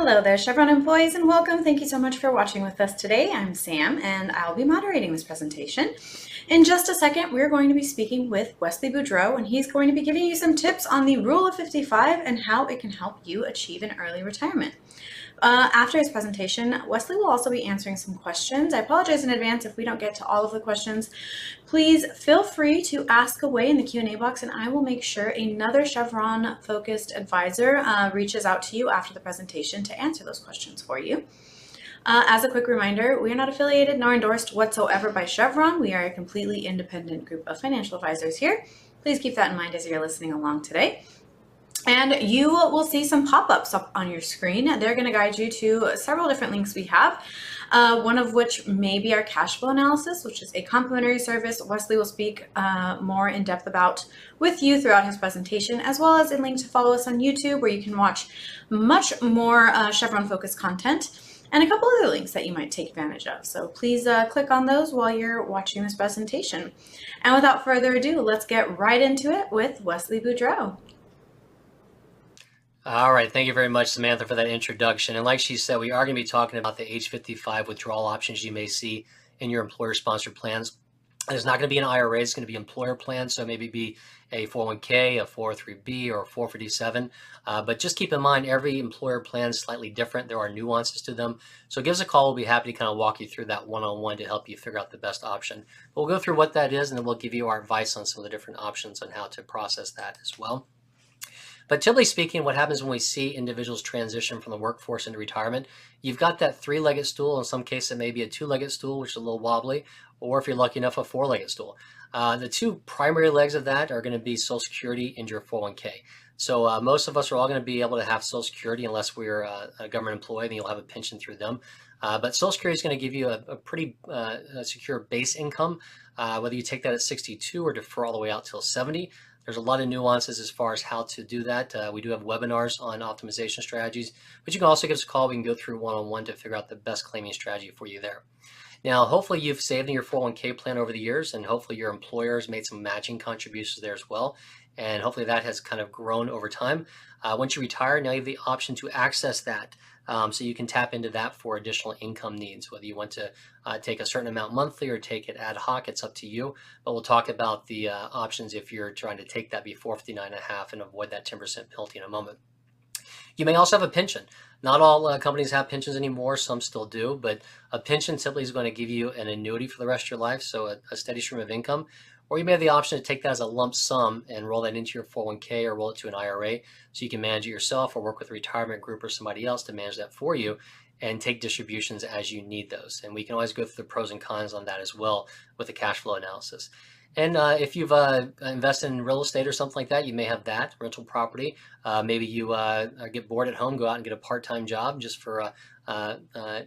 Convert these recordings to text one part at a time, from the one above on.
Hello there, Chevron employees, and welcome. Thank you so much for watching with us today. I'm Sam, and I'll be moderating this presentation. In just a second, we're going to be speaking with Wesley Boudreau, and he's going to be giving you some tips on the Rule of 55 and how it can help you achieve an early retirement. After his presentation, Wesley will also be answering some questions. I apologize in advance if we don't get to all of the questions. Please feel free to ask away in the Q&A box, and I will make sure another Chevron-focused advisor reaches out to you after the presentation to answer those questions for you. As a quick reminder, we are not affiliated nor endorsed whatsoever by Chevron. We are a completely independent group of financial advisors here. Please keep that in mind as you're listening along today. And you will see some pop-ups up on your screen. They're going to guide you to several different links we have, one of which may be our cash flow analysis, which is a complimentary service Wesley will speak more in depth about with you throughout his presentation, as well as a link to follow us on YouTube where you can watch much more Chevron-focused content and a couple other links that you might take advantage of. So please click on those while you're watching this presentation. And without further ado, let's get right into it with Wesley Boudreau. All right, thank you very much, Samantha, for that introduction. And like she said, we are going to be talking about the age 55 withdrawal options you may see in your employer-sponsored plans. And it's not going to be an IRA, it's going to be employer plans, so maybe be a 401k, a 403b, or a 457. But just keep in mind, every employer plan is slightly different. There are nuances to them. So give us a call. We'll be happy to kind of walk you through that one-on-one to help you figure out the best option. But we'll go through what that is, and then we'll give you our advice on some of the different options on how to process that as well. But typically speaking, what happens when we see individuals transition from the workforce into retirement, you've got that three-legged stool. In some cases, it may be a two-legged stool, which is a little wobbly, or if you're lucky enough, a four-legged stool. The two primary legs of that are going to be Social Security and your 401k. So most of us are all going to be able to have Social Security unless we're a government employee, then you'll have a pension through them. But Social Security is going to give you a pretty secure base income, whether you take that at 62 or defer all the way out till 70. There's a lot of nuances as far as how to do that. We do have webinars on optimization strategies, but you can also give us a call. We can go through one-on-one to figure out the best claiming strategy for you there. Now, hopefully you've saved in your 401k plan over the years, and hopefully your employer has made some matching contributions there as well. And hopefully that has kind of grown over time. Once you retire, now you have the option to access that. So you can tap into that for additional income needs, whether you want to take a certain amount monthly or take it ad hoc, it's up to you. But we'll talk about the options if you're trying to take that before 59.5 and avoid that 10% penalty in a moment. You may also have a pension. Not all companies have pensions anymore, some still do, but a pension simply is going to give you an annuity for the rest of your life, so a steady stream of income. Or you may have the option to take that as a lump sum and roll that into your 401k or roll it to an IRA so you can manage it yourself or work with a retirement group or somebody else to manage that for you and take distributions as you need those. And we can always go through the pros and cons on that as well with the cash flow analysis. And if you've invested in real estate or something like that, you may have that rental property. Maybe you get bored at home, go out and get a part-time job just for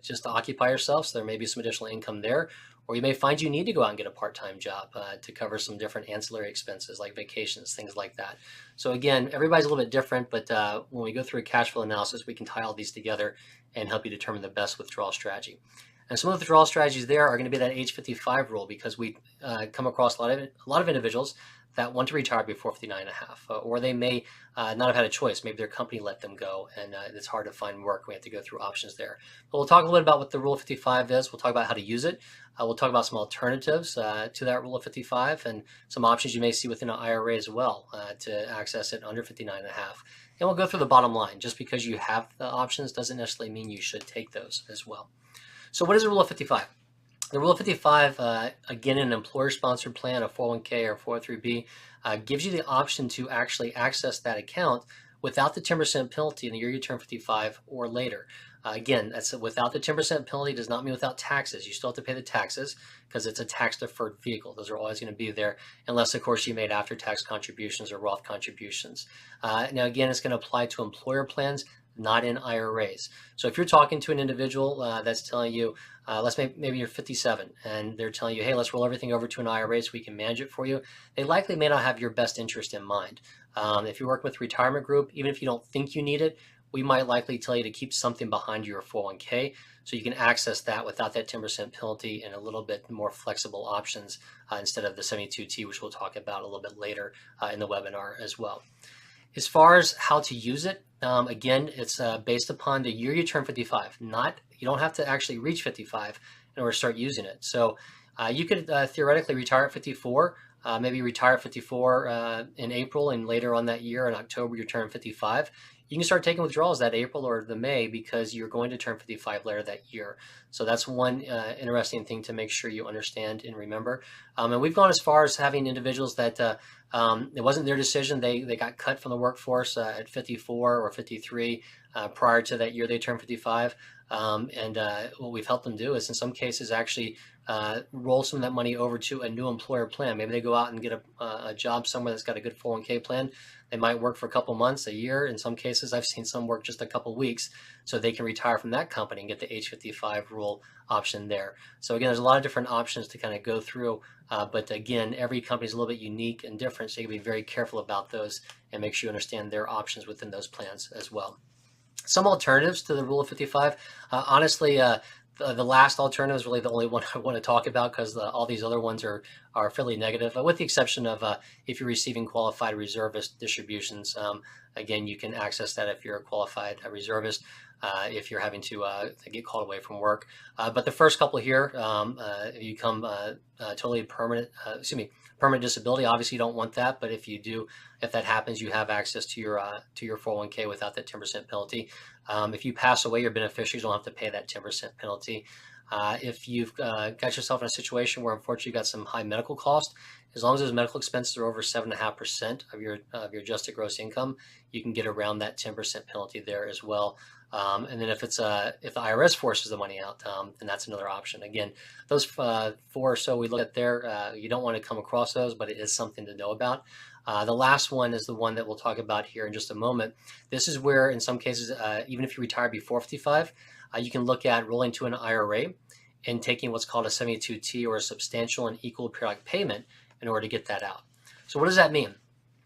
just to occupy yourself. So there may be some additional income there. Or you may find you need to go out and get a part-time job to cover some different ancillary expenses like vacations, things like that. So again, everybody's a little bit different, but when we go through a cash flow analysis, we can tie all these together and help you determine the best withdrawal strategy. And some of the withdrawal strategies there are going to be that age 55 rule, because we come across a lot of individuals that want to retire before 59.5, or they may not have had a choice. Maybe their company let them go, and it's hard to find work. We have to go through options there. But we'll talk a little bit about what the Rule of 55 is. We'll talk about how to use it. We'll talk about some alternatives to that Rule of 55 and some options you may see within an IRA as well to access it under 59.5. And we'll go through the bottom line. Just because you have the options doesn't necessarily mean you should take those as well. So what is the Rule of 55? The Rule of 55, again, in an employer-sponsored plan, a 401k or 403b, gives you the option to actually access that account without the 10% penalty in the year you turn 55 or later. Again, that's without the 10% penalty. Does not mean without taxes. You still have to pay the taxes because it's a tax-deferred vehicle. Those are always going to be there unless, of course, you made after-tax contributions or Roth contributions. Now, again, it's going to apply to employer plans, not in IRAs. So if you're talking to an individual that's telling you, maybe you're 57 and they're telling you, hey, let's roll everything over to an IRA so we can manage it for you, they likely may not have your best interest in mind. If you're working with a retirement group, even if you don't think you need it, we might likely tell you to keep something behind your 401k so you can access that without that 10% penalty and a little bit more flexible options instead of the 72T, which we'll talk about a little bit later in the webinar as well. As far as how to use it, again, it's based upon the year you turn 55. You don't have to actually reach 55 in order to start using it. So you could theoretically retire at 54, maybe retire at 54 in April, and later on that year in October you turn 55. You can start taking withdrawals that April or the May because you're going to turn 55 later that year. So that's one interesting thing to make sure you understand and remember. And we've gone as far as having individuals that it wasn't their decision. They got cut from the workforce at 54 or 53 prior to that year they turned 55. And what we've helped them do is in some cases actually roll some of that money over to a new employer plan. Maybe they go out and get a job somewhere that's got a good 401k plan. They might work for a couple months, a year. In some cases, I've seen some work just a couple weeks, so they can retire from that company and get the age 55 rule option there. So again, there's a lot of different options to kind of go through. But again, every company is a little bit unique and different, so you can be very careful about those and make sure you understand their options within those plans as well. Some alternatives to the rule of 55. Honestly, the last alternative is really the only one I want to talk about because all these other ones are fairly negative, with the exception of if you're receiving qualified reservist distributions. Again, you can access that if you're a qualified reservist, if you're having to get called away from work. But the first couple here, if you become totally permanent, permanent disability, obviously you don't want that, but if you do, if that happens, you have access to your 401k without that 10% penalty. If you pass away, your beneficiaries don't have to pay that 10% penalty. If you've got yourself in a situation where unfortunately you got some high medical cost, as long as those medical expenses are over 7.5% of your adjusted gross income, you can get around that 10% penalty there as well. And then if the IRS forces the money out, then that's another option. Again, those 4 or so we look at there, you don't want to come across those, but it is something to know about. The last one is the one that we'll talk about here in just a moment. This is where, in some cases, even if you retire before 55, you can look at rolling to an IRA and taking what's called a 72T, or a substantial and equal periodic payment, in order to get that out. So what does that mean?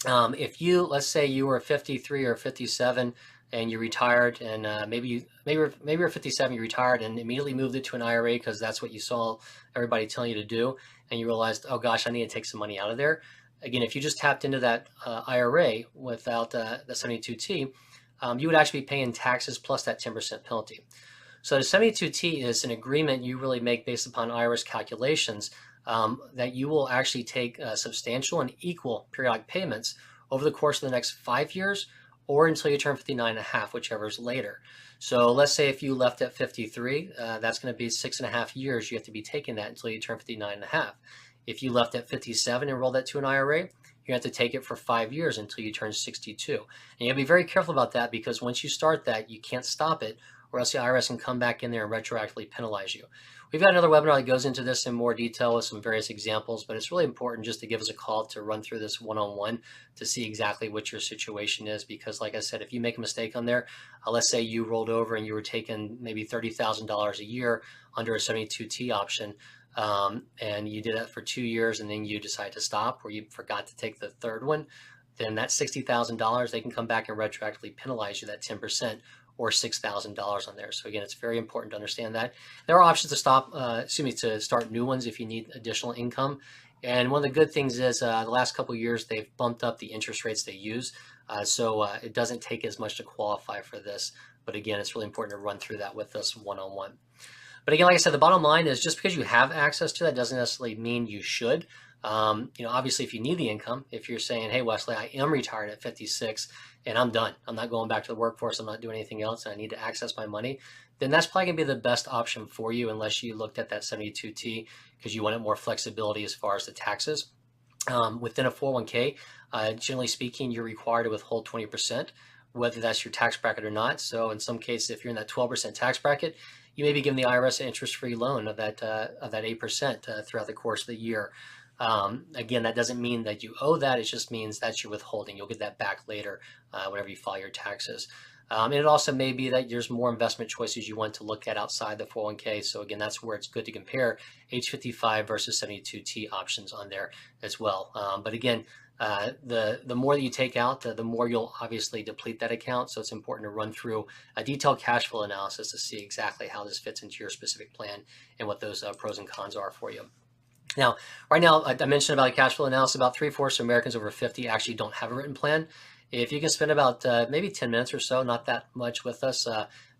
If you, let's say you were 53 or 57 and you retired, and maybe you're 57, you retired and immediately moved it to an IRA because that's what you saw everybody telling you to do, and you realized, oh gosh, I need to take some money out of there. Again, if you just tapped into that IRA without the 72T, you would actually be paying taxes plus that 10% penalty. So the 72T is an agreement you really make based upon IRS calculations that you will actually take substantial and equal periodic payments over the course of the next 5 years, or until you turn 59 and a half, whichever is later. So let's say if you left at 53, that's going to be 6.5 years you have to be taking that until you turn 59 and a half. If you left at 57 and rolled that to an IRA, you have to take it for 5 years until you turn 62. And you have to be very careful about that, because once you start that, you can't stop it, or else the IRS can come back in there and retroactively penalize you. We've got another webinar that goes into this in more detail with some various examples, but it's really important just to give us a call to run through this one-on-one to see exactly what your situation is. Because like I said, if you make a mistake on there, let's say you rolled over and you were taking maybe $30,000 a year under a 72T option, and you did that for 2 years, and then you decide to stop, or you forgot to take the third one, then that $60,000, they can come back and retroactively penalize you that 10%, or $6,000 on there. So again, it's very important to understand that. There are options to start new ones if you need additional income. And one of the good things is the last couple of years, they've bumped up the interest rates they use. So it doesn't take as much to qualify for this. But again, it's really important to run through that with us one-on-one. But again, like I said, the bottom line is just because you have access to that doesn't necessarily mean you should. Obviously, if you need the income, if you're saying, hey, Wesley, I am retired at 56 and I'm done, I'm not going back to the workforce, I'm not doing anything else, and I need to access my money, then that's probably going to be the best option for you, unless you looked at that 72T because you wanted more flexibility as far as the taxes. Within a 401k, generally speaking, you're required to withhold 20%, whether that's your tax bracket or not. So in some cases, if you're in that 12% tax bracket, you may be given the IRS an interest-free loan of that 8% throughout the course of the year. Again, that doesn't mean that you owe that. It just means that's your withholding. You'll get that back later whenever you file your taxes. And it also may be that there's more investment choices you want to look at outside the 401k. So again, that's where it's good to compare age 55 versus 72T options on there as well. But again, the more that you take out, the more you'll obviously deplete that account. So it's important to run through a detailed cash flow analysis to see exactly how this fits into your specific plan and what those pros and cons are for you. Now, right now, I mentioned about cash flow analysis. About three-fourths of Americans over 50 actually don't have a written plan. If you can spend about maybe 10 minutes or so, not that much with us,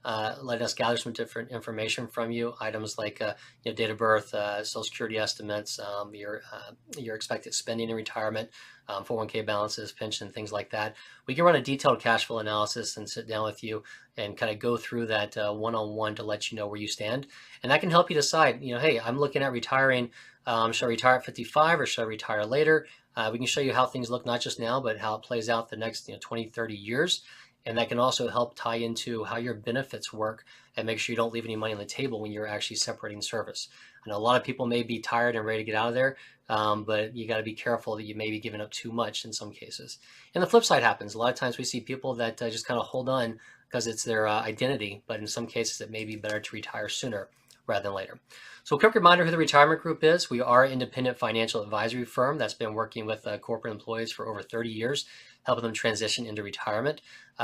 let us gather some different information from you, items like date of birth, Social Security estimates, your expected spending in retirement, 401k balances, pension, things like that. We can run a detailed cash flow analysis and sit down with you and kind of go through that one-on-one to let you know where you stand. And that can help you decide, hey, I'm looking at retiring. Should I retire at 55 or should I retire later? We can show you how things look, not just now, but how it plays out the next 20, 30 years. And that can also help tie into how your benefits work and make sure you don't leave any money on the table when you're actually separating service. I know a lot of people may be tired and ready to get out of there, but you got to be careful that you may be giving up too much in some cases. And the flip side happens. A lot of times we see people that just kind of hold on because it's their identity, but in some cases it may be better to retire sooner rather than later. So a quick reminder who the Retirement Group is. We are an independent financial advisory firm that's been working with corporate employees for over 30 years, helping them transition into retirement.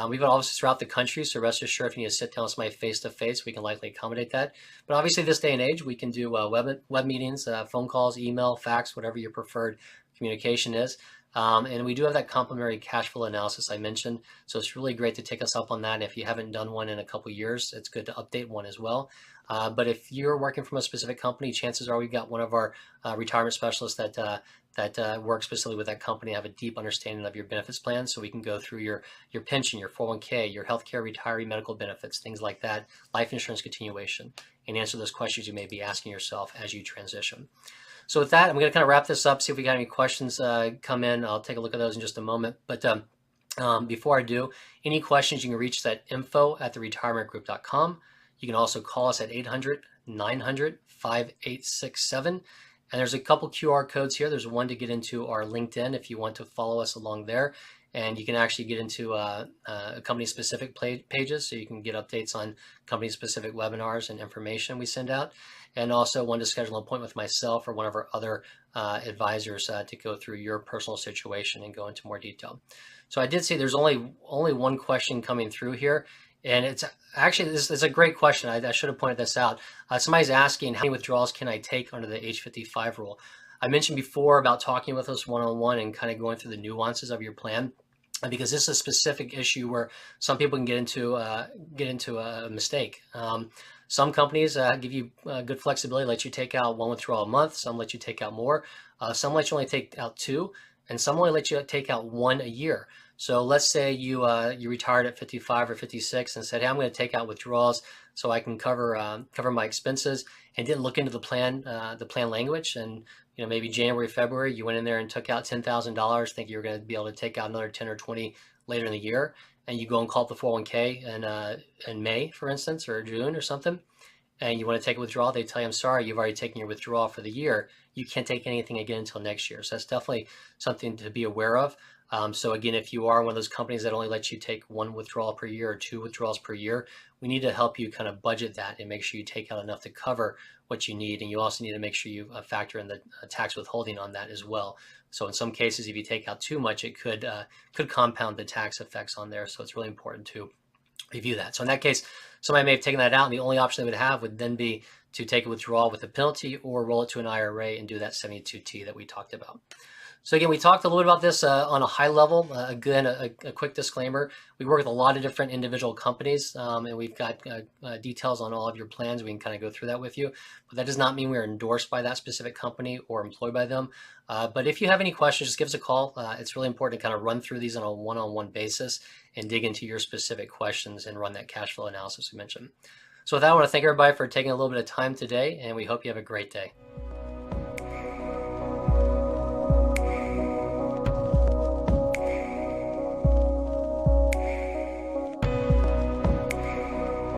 We've got offices throughout the country, so rest assured if you need to sit down with somebody face-to-face, we can likely accommodate that. But obviously this day and age, we can do web meetings, phone calls, email, fax, whatever your preferred communication is. And we do have that complimentary cash flow analysis I mentioned. So it's really great to take us up on that. And if you haven't done one in a couple years, it's good to update one as well. But if you're working from a specific company, chances are we've got one of our retirement specialists that work specifically with that company, have a deep understanding of your benefits plan. So we can go through your pension, your 401k, your healthcare, retiree medical benefits, things like that, life insurance continuation, and answer those questions you may be asking yourself as you transition. So with that, I'm going to kind of wrap this up, see if we got any questions come in. I'll take a look at those in just a moment. But before I do, any questions, you can reach that info@theretirementgroup.com. You can also call us at 800-900-5867. And there's a couple QR codes here. There's one to get into our LinkedIn if you want to follow us along there. And you can actually get into company-specific pages, so you can get updates on company-specific webinars and information we send out. And also one to schedule an appointment with myself or one of our other advisors to go through your personal situation and go into more detail. So I did see there's only one question coming through here. And it's actually, this is a great question. I should have pointed this out. Somebody's asking, how many withdrawals can I take under the age 55 rule? I mentioned before about talking with us one-on-one and kind of going through the nuances of your plan, because this is a specific issue where some people can get into a mistake. Some companies give you good flexibility, let you take out one withdrawal a month. Some let you take out more. Some let you only take out two, and some only let you take out one a year. So let's say you retired at 55 or 56 and said, hey, I'm going to take out withdrawals so I can cover my expenses, and didn't look into the plan language. And maybe January, February, you went in there and took out $10,000, think you were going to be able to take out another 10 or 20 later in the year, and you go and call up the 401k in May, for instance, or June or something, and you want to take a withdrawal, they tell you, I'm sorry, you've already taken your withdrawal for the year. You can't take anything again until next year. So that's definitely something to be aware of. So again, if you are one of those companies that only lets you take one withdrawal per year or two withdrawals per year, we need to help you kind of budget that and make sure you take out enough to cover what you need. And you also need to make sure you factor in the tax withholding on that as well. So in some cases, if you take out too much, it could compound the tax effects on there. So it's really important to review that. So in that case, somebody may have taken that out, and the only option they would have would then be to take a withdrawal with a penalty or roll it to an IRA and do that 72T that we talked about. So again, we talked a little bit about this on a high level. Again, a quick disclaimer. We work with a lot of different individual companies, and we've got details on all of your plans. We can kind of go through that with you. But that does not mean we're endorsed by that specific company or employed by them. But if you have any questions, just give us a call. It's really important to kind of run through these on a one-on-one basis and dig into your specific questions and run that cash flow analysis we mentioned. So with that, I want to thank everybody for taking a little bit of time today, and we hope you have a great day.